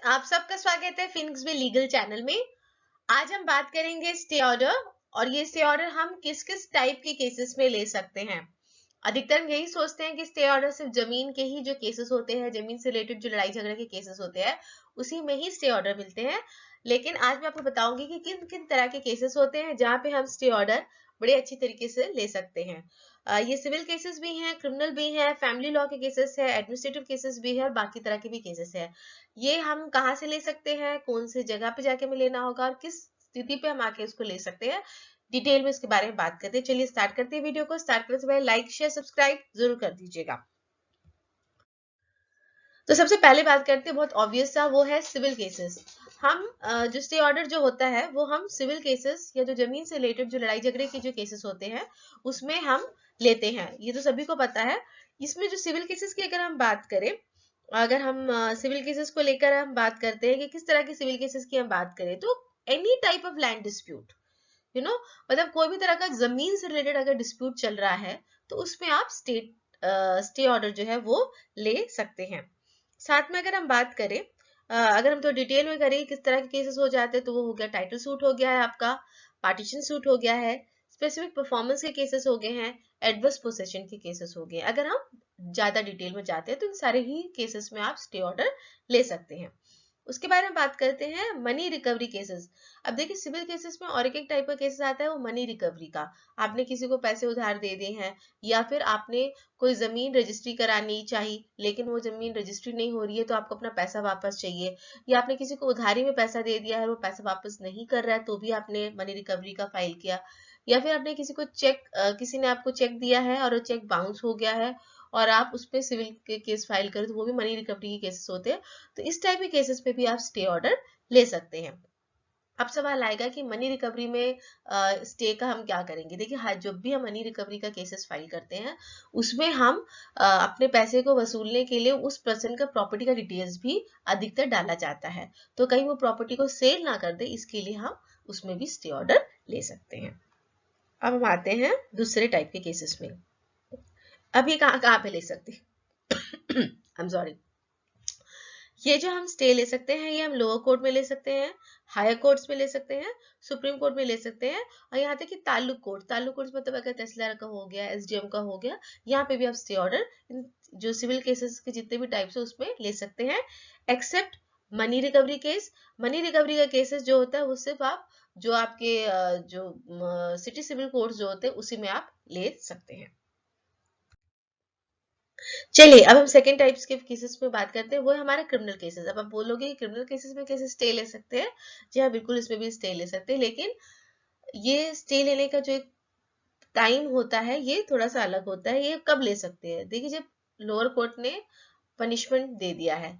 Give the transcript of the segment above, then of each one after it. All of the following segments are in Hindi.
आप सबका स्वागत है फिनिक्स में लीगल चैनल में। आज हम बात करेंगे स्टे ऑर्डर और ये स्टे ऑर्डर हम किस किस टाइप के केसेस में ले सकते हैं। अधिकतर हम यही सोचते हैं कि स्टे ऑर्डर सिर्फ जमीन के ही जो केसेस होते हैं, जमीन से रिलेटेड जो लड़ाई झगड़े के केसेस होते हैं उसी में ही स्टे ऑर्डर मिलते हैं। लेकिन आज मैं आपको बताऊंगी कि किन किन तरह के केसेस होते हैं जहाँ पे हम स्टे ऑर्डर बड़े अच्छी तरीके से ले सकते हैं। ये सिविल केसेस भी हैं, क्रिमिनल भी हैं, फैमिली लॉ के केसेस है, एडमिनिस्ट्रेटिव केसेस भी है और बाकी तरह के भी केसेस है। ये हम कहाँ से ले सकते हैं, कौन सी जगह पे जाके हमें लेना होगा और किस स्थिति पे हम आके इसको ले सकते हैं, डिटेल में इसके बारे में बात करते हैं। चलिए स्टार्ट करते हैं वीडियो को। स्टार्ट करने से पहले लाइक शेयर सब्सक्राइब जरूर कर दीजिएगा। तो सबसे पहले बात करते हैं बहुत ऑब्वियस सा, वो है सिविल केसेस। हम जो स्टे ऑर्डर जो होता है वो हम सिविल केसेस या जो जमीन से रिलेटेड जो लड़ाई झगड़े के जो केसेस होते हैं उसमें हम लेते हैं। ये तो सभी को पता है। इसमें जो सिविल केसेस की अगर हम बात करें, अगर हम सिविल केसेस को लेकर हम बात करते हैं कि किस तरह के सिविल केसेस की हम बात करें, तो any type of land dispute, मतलब कोई भी तरह का जमीन से रिलेटेड अगर डिस्प्यूट चल रहा है तो उसमें आप स्टे ऑर्डर जो है वो ले सकते हैं। साथ में अगर हम बात करें, अगर हम तो डिटेल में करें किस तरह के केसेस हो जाते हैं, तो वो हो गया टाइटल सूट हो गया है आपका, पार्टीशन सूट हो गया है, स्पेसिफिक परफॉर्मेंस के केसेस हो गए हैं, एडवर्स पोसेशन के केसेस हो गए। अगर हम ज्यादा डिटेल में जाते हैं तो इन सारे ही केसेस में आप स्टे ऑर्डर ले सकते हैं। उसके बारे में बात करते हैं मनी रिकवरी केसेस। अब देखिए सिविल केसेस में और एक टाइप का केसेस आता है वो मनी रिकवरी का। आपने किसी को पैसे उधार दे दिए हैं या फिर आपने कोई जमीन रजिस्ट्री करानी चाहिए लेकिन वो जमीन रजिस्ट्री नहीं हो रही है तो आपको अपना पैसा वापस चाहिए, या आपने किसी को उधारी में पैसा दे दिया है वो पैसा वापस नहीं कर रहा है तो भी आपने मनी रिकवरी का फाइल किया, या फिर आपने किसी को किसी ने आपको चेक दिया है और वो चेक बाउंस हो गया है और आप उस पर सिविल के केस फाइल करें तो वो भी मनी रिकवरी के केसेस होते हैं। तो इस टाइप के केसेस पे भी आप स्टे ऑर्डर ले सकते हैं। अब सवाल आएगा कि मनी रिकवरी में स्टे का हम क्या करेंगे। देखिए जब भी हम मनी रिकवरी का केसेस फाइल करते हैं उसमें हम अपने पैसे को वसूलने के लिए उस पर्सन का प्रॉपर्टी का डिटेल्स भी अधिकतर डाला जाता है, तो कहीं वो प्रॉपर्टी को सेल ना कर दे, इसके लिए हम उसमें भी स्टे ऑर्डर ले सकते हैं। अब हम आते हैं दूसरे टाइप के केसेस में। अब ये कहाँ कहाँ पे ले सकते हैं आई एम सॉरी। ये जो हम स्टे ले सकते हैं ये हम लोअर कोर्ट में ले सकते हैं, हायर कोर्ट्स में ले सकते हैं, सुप्रीम कोर्ट में ले सकते हैं, और यहाँ तक कि ताल्लुक कोर्ट मतलब अगर तहसीलदार का हो गया, एसडीएम का हो गया, यहाँ पे भी आप स्टे ऑर्डर जो सिविल केसेस के जितने भी टाइप्स है उसमें ले सकते हैं, except money recovery case. Money recovery का केसेस जो होता है वो सिर्फ आप जो आपके जो सिटी सिविल कोर्ट जो होते हैं उसी में आप ले सकते हैं। चलिए अब हम सेकेंड टाइप्स के केसेस में बात करते हैं, वो है हमारा क्रिमिनल केसेस। अब आप बोलोगे क्रिमिनल केसेस में कैसे स्टे ले सकते हैं। जी हाँ, बिल्कुल इसमें भी स्टे ले सकते हैं, लेकिन ये स्टे लेने का जो एक टाइम होता है ये थोड़ा सा अलग होता है। ये कब ले सकते हैं, देखिए जब लोअर कोर्ट ने पनिशमेंट दे दिया है,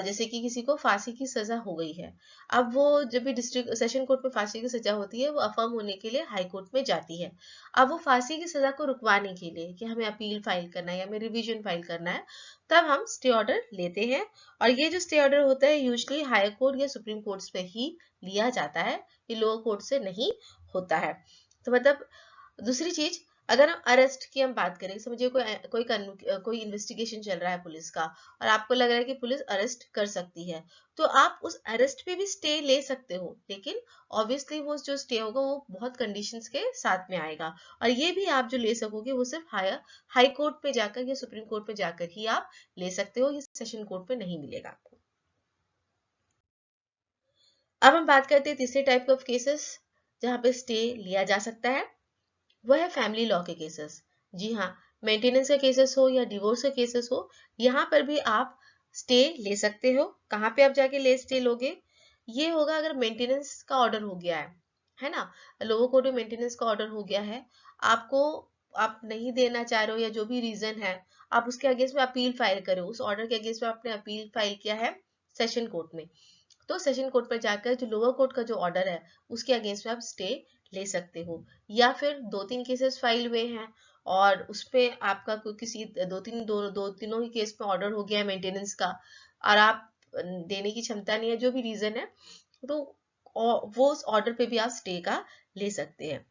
जैसे कि किसी को फांसी की सजा हो गई है, अब वो जब भी डिस्ट्रिक्ट सेशन कोर्ट में फांसी की सजा होती है वो अफर्म होने के लिए हाई कोर्ट में जाती है। अब वो फांसी की सजा को रुकवाने के लिए कि हमें अपील फाइल करना है या हमें रिवीजन फाइल करना है, तब हम स्टे ऑर्डर लेते हैं। और ये जो स्टे ऑर्डर होता है यूजली हाई कोर्ट या सुप्रीम कोर्ट पे ही लिया जाता है, ये लोअर कोर्ट से नहीं होता है। तो मतलब दूसरी चीज, अगर हम अरेस्ट की हम बात करें, समझिए कोई इन्वेस्टिगेशन चल रहा है पुलिस का और आपको लग रहा है कि पुलिस अरेस्ट कर सकती है, तो आप उस अरेस्ट पे भी स्टे ले सकते हो, लेकिन ऑब्वियसली वो जो स्टे होगा वो बहुत कंडीशंस के साथ में आएगा। और ये भी आप जो ले सकोगे वो सिर्फ हाई कोर्ट पे जाकर या सुप्रीम कोर्ट पे जाकर ही आप ले सकते हो, ये सेशन कोर्ट पे नहीं मिलेगा आपको। अब हम बात करते हैं तीसरे टाइप ऑफ केसेस जहां पे स्टे लिया जा सकता है, वो है फैमिली लॉ के केसेस। जी हाँ, मेंटेनेंस के केसेस हो या डिवोर्स के केसेस हो, यहाँ पर भी आप स्टे ले सकते हो। कहाँ पे आप जाके ले स्टे लोगे, ये होगा अगर मेंटेनेंस का ऑर्डर हो गया है ना, लोगों को जो मेंटेनेंस का ऑर्डर हो गया है, आपको आप नहीं देना चाह रहे हो या जो भी रीजन है, आप उसके अगेंस्ट में अपील फाइल करो, उस ऑर्डर के अगेंस्ट में आपने अपील फाइल किया है सेशन कोर्ट में, तो सेशन कोर्ट पर जाकर जो लोअर कोर्ट का जो ऑर्डर है उसके अगेंस्ट में आप स्टे ले सकते हो। या फिर दो तीन केसेस फाइल हुए हैं और उसपे आपका कोई किसी दो तीनों ही केस में ऑर्डर हो गया है मेंटेनेंस का और आप देने की क्षमता नहीं है, जो भी रीजन है, तो वो उस ऑर्डर पे भी आप स्टे का ले सकते हैं।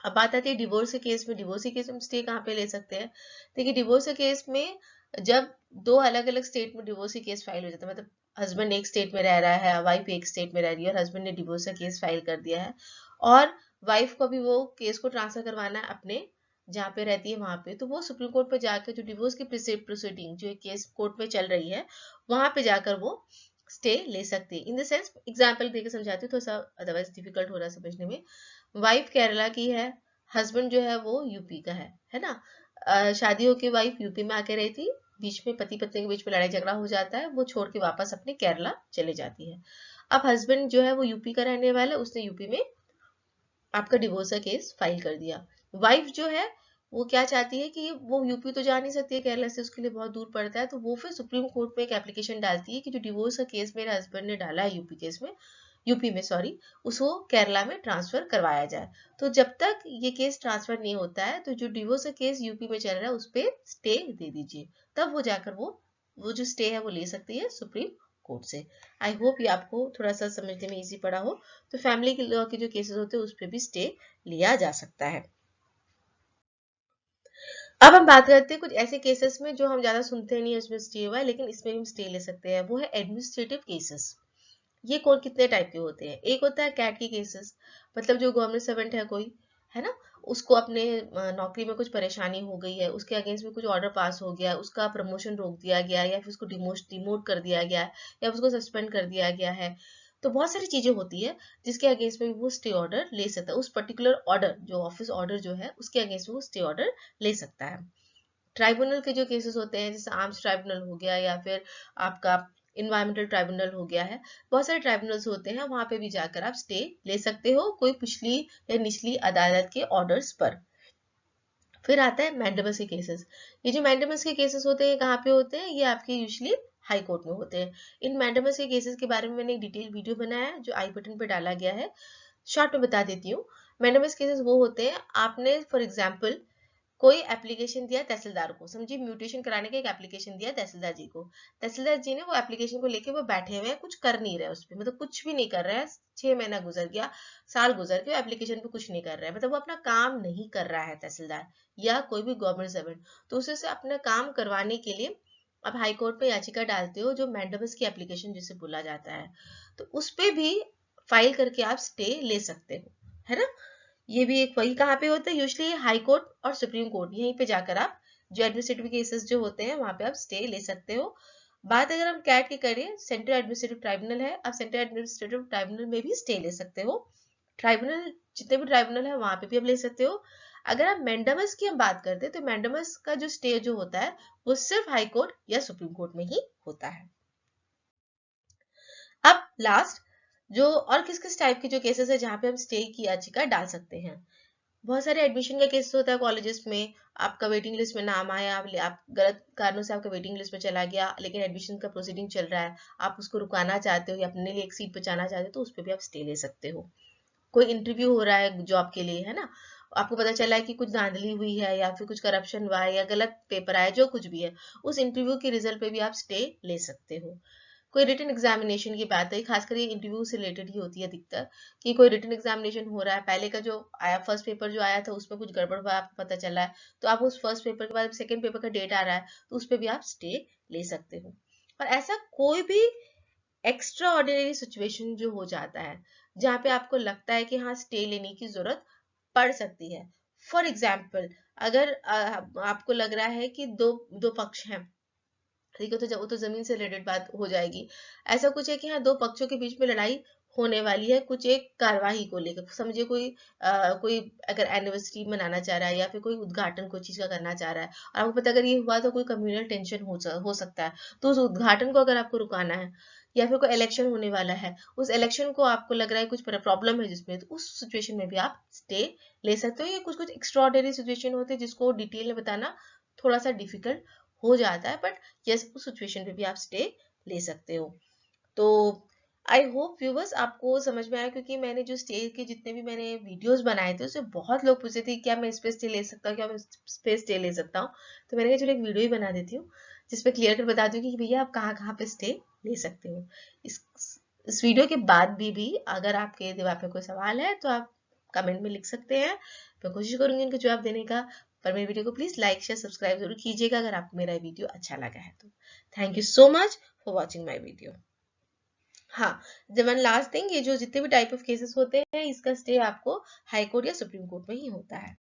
अब बात आती है डिवोर्स के केस में। डिवोर्स के केस में स्टे कहाँ पे ले सकते हैं, देखिए डिवोर्स के केस में जब दो अलग अलग स्टेट में डिवोर्स की केस फाइल हो जाता है, मतलब हस्बैंड एक स्टेट में रह रहा है, वाइफ एक स्टेट में रह रही है, और हस्बैंड ने डिवोर्स का केस फाइल कर दिया है, और वाइफ को भी वो केस को ट्रांसफर करवाना है अपने जहाँ पे रहती है वहां पे, तो वो सुप्रीम कोर्ट पे जाकर जो डिवोर्स की प्रोसीडिंग जो केस कोर्ट में चल रही है वहां पे जाकर वो स्टे ले सकती है। इन द सेंस एग्जाम्पल देकर समझाती हूँ, थोड़ा सा अदरवाइज डिफिकल्ट हो रहा है समझने में। वाइफ केरला की है, हस्बैंड जो है वो यूपी का है ना। शादी होके वाइफ यूपी में आके रही थी, बीच में पति पत्नी के बीच में लड़ाई झगड़ा हो जाता है, वो छोड़ के वापस अपने केरला चले जाती है। अब हस्बैंड जो है वो यूपी का रहने वाला है, उसने यूपी में आपका डिवोर्स का केस फाइल कर दिया। वाइफ जो है वो क्या चाहती है कि वो यूपी तो जा नहीं सकती है, केरला से उसके लिए बहुत दूर पड़ता है, तो वो फिर सुप्रीम कोर्ट में एक एप्लीकेशन डालती है कि जो डिवोर्स का केस मेरे हस्बैंड ने डाला है यूपी में सॉरी, उसको केरला में ट्रांसफर करवाया जाए। तो जब तक ये केस ट्रांसफर नहीं होता है, तो जो डिवोर्स का केस यूपी में चल रहा है उस पर स्टे दे दीजिए, तब वो जाकर वो जो स्टे है वो ले सकती है सुप्रीम कोर्ट से। आई होप ये आपको थोड़ा सा समझने में इजी पड़ा हो। तो फैमिली के लॉ के जो केसेस होते हैं उस पर भी स्टे लिया जा सकता है। अब हम बात करते हैं कुछ ऐसे केसेस में जो हम ज्यादा सुनते नहीं है उसमें स्टे हुआ है, लेकिन इसमें हम स्टे ले सकते हैं, वो है एडमिनिस्ट्रेटिव केसेस। ये कौन कितने टाइप के होते हैं? एक होता है कैट की केसेस, मतलब जो गवर्नमेंट सर्वेंट है कोई, है ना, उसको अपने नौकरी में कुछ परेशानी हो गई है, उसके अगेंस्ट में कुछ ऑर्डर पास हो गया, उसका प्रमोशन रोक दिया गया, या फिर उसको डिमोट कर दिया गया, या उसको सस्पेंड कर दिया गया है। तो बहुत सारी चीजें होती है जिसके अगेंस्ट में वो स्टे ऑर्डर ले सकता है, उस पर्टिकुलर ऑर्डर जो ऑफिस ऑर्डर जो है उसके अगेंस्ट में वो स्टे ऑर्डर ले सकता है। ट्राइब्यूनल के जो केसेस होते हैं, जैसे आर्म्स ट्राइब्यूनल हो गया, या फिर आपका इन्वायरमेंटल ट्राइब्यूनल हो गया है, बहुत सारे ट्राइब्यूनल्स होते हैं, वहां पे भी जाकर आप स्टे ले सकते हो कोई पिछली या निचली अदालत के ऑर्डर्स पर। फिर आता है मैंडेमस के केसेस। ये जो मैंडेमस के केसेस होते हैं कहाँ पे होते हैं? ये आपके यूजली हाई कोर्ट में होते हैं। इन मैंडेमस के केसेस के बारे में मैंने एक डिटेल वीडियो बनाया है जो आई बटन पे डाला गया है, शॉर्ट में बता देती हूँ। मैंडेमस केसेस वो होते हैं, आपने फॉर एग्जाम्पल कोई एप्लीकेशन दिया तहसीलदार को, समझिए म्यूटेशन कराने का एक एप्लीकेशन दिया तहसीलदार जी को, तहसीलदार जी ने वो एप्लीकेशन को लेके वो बैठे हुए हैं, कुछ कर नहीं रहे उस पर, मतलब कुछ भी नहीं कर रहे हैं, 6 महीना गुजर गया, साल गुजर गया, एप्लीकेशन पे कुछ नहीं कर रहा है, मतलब वो अपना काम नहीं कर रहा है तहसीलदार या कोई भी गवर्नमेंट सर्वेंट। तो उसे से अपना काम करवाने के लिए अब हाई कोर्ट में याचिका डालते हो, जो मैंडेमस की एप्लीकेशन जिसे बोला जाता है, तो उस पे भी फाइल करके आप स्टे ले सकते हो, है ना। ये भी एक वही कहाँ पे होता है? यूजली हाई कोर्ट और सुप्रीम कोर्ट, यहीं पे जाकर आप जो एडमिनिस्ट्रेटिव केसेस जो होते हैं वहां पे आप स्टे ले सकते हो। बात अगर हम कैट की करें, सेंट्रल एडमिनिस्ट्रेटिव ट्राइब्यूनल है, आप सेंट्रल एडमिनिस्ट्रेटिव ट्राइब्यूनल में भी स्टे ले सकते हो। ट्राइब्यूनल जितने भी ट्राइब्यूनल है वहां पे भी आप ले सकते हो। अगर आप मैंडेमस की हम बात करते हैं, तो मैंडेमस का जो स्टे जो होता है वो सिर्फ हाई कोर्ट या सुप्रीम कोर्ट में ही होता है। अब लास्ट जो और किस किस टाइप के जो केसेस है जहां पे हम स्टे की याचिका डाल सकते हैं। बहुत सारे एडमिशन का केस होता है कॉलेजेस में, आपका वेटिंग लिस्ट में नाम आया, आप गलत कारणों से आपका वेटिंग लिस्ट में चला गया, लेकिन एडमिशन का प्रोसीडिंग चल रहा है, आप उसको रुकाना चाहते हो या अपने लिए एक सीट बचाना चाहते हो, तो उस पर भी आप स्टे ले सकते हो। कोई इंटरव्यू हो रहा है जॉब के लिए, है ना, आपको पता चला है कि कुछ धांधली हुई है या फिर कुछ करप्शन हुआ है या गलत पेपर आया, जो कुछ भी है, उस इंटरव्यू के रिजल्ट पे भी आप स्टे ले सकते हो। कोई रिटन एग्जामिनेशन की बात है, खासकर ये इंटरव्यू से रिलेटेड ही होती है अधिकतर, कि कोई रिटन एग्जामिनेशन हो रहा है, पहले का जो आया फर्स्ट पेपर जो आया था उसमें कुछ गड़बड़ हुआ आपको पता चला है, तो आप उस फर्स्ट पेपर के बाद सेकंड पेपर का डेट आ रहा है तो उस पर भी आप स्टे ले सकते हो। और ऐसा कोई भी एक्स्ट्रा ऑर्डिनरी सिचुएशन जो हो जाता है जहाँ पे आपको लगता है कि हाँ स्टे लेने की जरूरत पड़ सकती है, फॉर एग्जाम्पल अगर आपको लग रहा है कि दो दो पक्ष हैं, ठीक है, तो जब वो तो जमीन से रिलेटेड बात हो जाएगी, ऐसा कुछ है कि हाँ दो पक्षों के बीच में लड़ाई होने वाली है कुछ एक कार्यवाही को लेकर, समझिए कोई अगर एनिवर्सरी मनाना चाह रहा है या फिर कोई उद्घाटन कोई चीज का करना चाह रहा है, और आपको पता अगर ये हुआ तो कोई कम्युनल टेंशन हो सकता है, तो उस उद्घाटन को अगर आपको रुकाना है, या फिर कोई इलेक्शन होने वाला है, उस इलेक्शन को आपको लग रहा है कुछ प्रॉब्लम है जिसमें, तो उस सिचुएशन में भी आप स्टे ले सकते हो। ये कुछ कुछ एक्स्ट्राऑर्डिनरी सिचुएशन होते हैं जिसको डिटेल में बताना थोड़ा सा डिफिकल्ट हो जाता है, बट यस उस सिचुएशन पे भी आप स्टे ले सकते हो। तो आई होप व्यूवर्स आपको समझ में आया, क्योंकि मैंने जो स्टे के जितने भी मैंने वीडियोस बनाए थे उससे बहुत लोग पूछे थे क्या मैं इस पे स्टे ले सकता हूँ, क्या मैं इस पे स्टे ले सकता हूँ, तो मैंने कहा चलो एक वीडियो ही बना देती हूँ जिसपे क्लियर कर बता दूँ कि भैया आप कहाँ कहाँ पे स्टे ले सकते हो। इस इस वीडियो के बाद भी अगर आपके दिमाग में कोई सवाल है तो आप कमेंट में लिख सकते हैं, मैं कोशिश करूंगी इनका जवाब देने का। पर मेरी वीडियो को प्लीज लाइक शेयर सब्सक्राइब जरूर कीजिएगा अगर आपको मेरा वीडियो अच्छा लगा है तो। Thank you so much for watching my video. हाँ, जब वन लास्ट थिंग, ये जो जितने भी टाइप ऑफ केसेस होते हैं इसका स्टे आपको हाई कोर्ट या सुप्रीम कोर्ट में ही होता है।